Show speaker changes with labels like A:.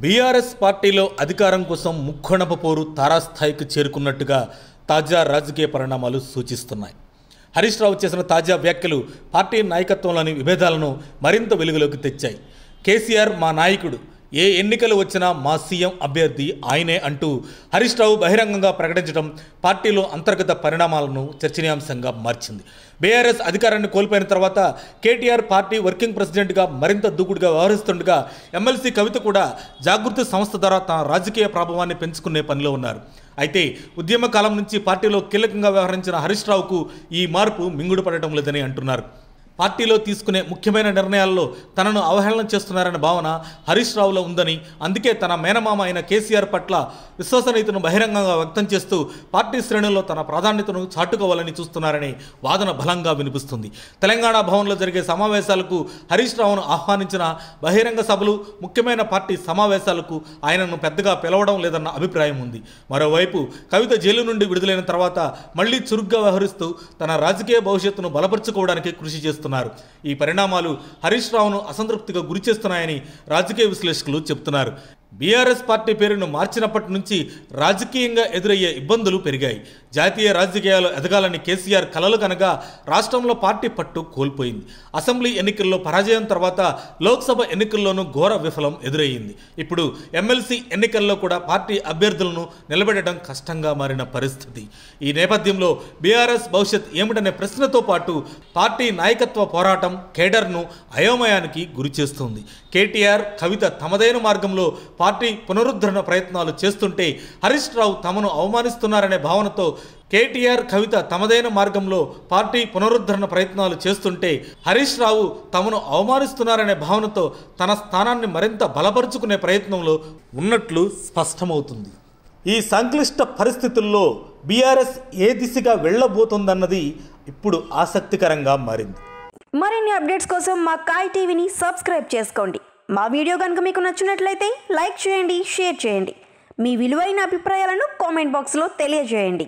A: BRS పార్టీలో అధికారం కోసం ముక్కోణపు పోరు తారాస్థాయికి చేరుకున్నట్టుగా తాజా రాజకీయ పరిణామాలు సూచిస్తున్నాయి. హరీష్ రావు చేసిన తాజా వ్యాఖ్యలు పార్టీ నాయకత్వంలోని విభేదాలను మరింత వెలుగులోకి తెచ్చాయి. కేసీఆర్ మా నాయకుడు, ఏ ఎన్నికలు వచ్చినా మా సీఎం అభ్యర్థి ఆయనే అంటూ హరీష్ రావు బహిరంగంగా ప్రకటించడం పార్టీలో అంతర్గత పరిణామాలను చర్చనీయాంశంగా మార్చింది. బీఆర్ఎస్ అధికారాన్ని కోల్పోయిన తర్వాత కేటీఆర్ పార్టీ వర్కింగ్ ప్రెసిడెంట్గా మరింత దూకుడుగా వ్యవహరిస్తుండగా ఎమ్మెల్సీ కవిత కూడా జాగృతి సంస్థ ద్వారా తన రాజకీయ ప్రభావాన్ని పెంచుకునే పనిలో ఉన్నారు. అయితే ఉద్యమ కాలం నుంచి పార్టీలో కీలకంగా వ్యవహరించిన హరీష్ రావుకు ఈ మార్పు మింగుడు పడటం లేదని అంటున్నారు. పార్టీలో తీసుకునే ముఖ్యమైన నిర్ణయాల్లో తనను అవహేళన చేస్తున్నారనే భావన హరీష్ రావులో ఉందని, అందుకే తన మేనమామ అయిన కేసీఆర్ పట్ల విశ్వసనీయతను బహిరంగంగా వ్యక్తం చేస్తూ పార్టీ శ్రేణుల్లో తన ప్రాధాన్యతను చాటుకోవాలని చూస్తున్నారనే వాదన బలంగా వినిపిస్తుంది. తెలంగాణ భవన్లో జరిగే సమావేశాలకు హరీష్ రావును ఆహ్వానించిన బహిరంగ సభలు, ముఖ్యమైన పార్టీ సమావేశాలకు ఆయనను పెద్దగా పిలవడం లేదన్న అభిప్రాయం ఉంది. మరోవైపు కవిత జైలు నుండి విడుదలైన తర్వాత మళ్లీ చురుగ్గా వ్యవహరిస్తూ తన రాజకీయ భవిష్యత్తును బలపరుచుకోవడానికి కృషి చేస్తున్నారు. ఈ పరిణామాలు హరీష్ రావును అసంతృప్తిగా గురిచేస్తున్నాయని రాజకీయ విశ్లేషకులు చెబుతున్నారు. బీఆర్ఎస్ పార్టీ పేరును మార్చినప్పటి నుంచి రాజకీయంగా ఎదురయ్యే ఇబ్బందులు పెరిగాయి. జాతీయ రాజకీయాలు ఎదగాలని కేసీఆర్ కలలు కనగా రాష్ట్రంలో పార్టీ పట్టు కోల్పోయింది. అసెంబ్లీ ఎన్నికల్లో పరాజయం తర్వాత లోక్సభ ఎన్నికల్లోనూ ఘోర విఫలం ఎదురయ్యింది. ఇప్పుడు ఎమ్మెల్సీ ఎన్నికల్లో కూడా పార్టీ అభ్యర్థులను నిలబెట్టడం కష్టంగా మారిన పరిస్థితి. ఈ నేపథ్యంలో బీఆర్ఎస్ భవిష్యత్ ఏమిటనే ప్రశ్నతో పాటు పార్టీ నాయకత్వ పోరాటం కేడర్ను అయోమయానికి గురిచేస్తుంది. కేటీఆర్, కవిత తమదైన మార్గంలో పార్టీ పునరుద్ధరణ ప్రయత్నాలు చేస్తుంటే హరీష్ రావు తమను అవమానిస్తున్నారనే భావనతో కేటీఆర్, కవిత తమదైన మార్గంలో పార్టీ పునరుద్ధరణ ప్రయత్నాలు చేస్తుంటే హరీష్ రావు తమను అవమానిస్తున్నారనే భావనతో తన స్థానాన్ని మరింత బలపరుచుకునే ప్రయత్నంలో ఉన్నట్లు స్పష్టమవుతుంది. ఈ సంక్లిష్ట పరిస్థితుల్లో బీఆర్ఎస్ ఏ దిశగా వెళ్ళబోతోందన్నది ఇప్పుడు ఆసక్తికరంగా మారింది.
B: మరిన్ని అప్డేట్స్ కోసం మా కాయ్ టీవీని సబ్స్క్రైబ్ చేసుకోండి. మా వీడియో కనుక మీకు నచ్చినట్లయితే లైక్ చేయండి, షేర్ చేయండి. మీ విలువైన అభిప్రాయాలను కామెంట్ బాక్స్లో తెలియజేయండి.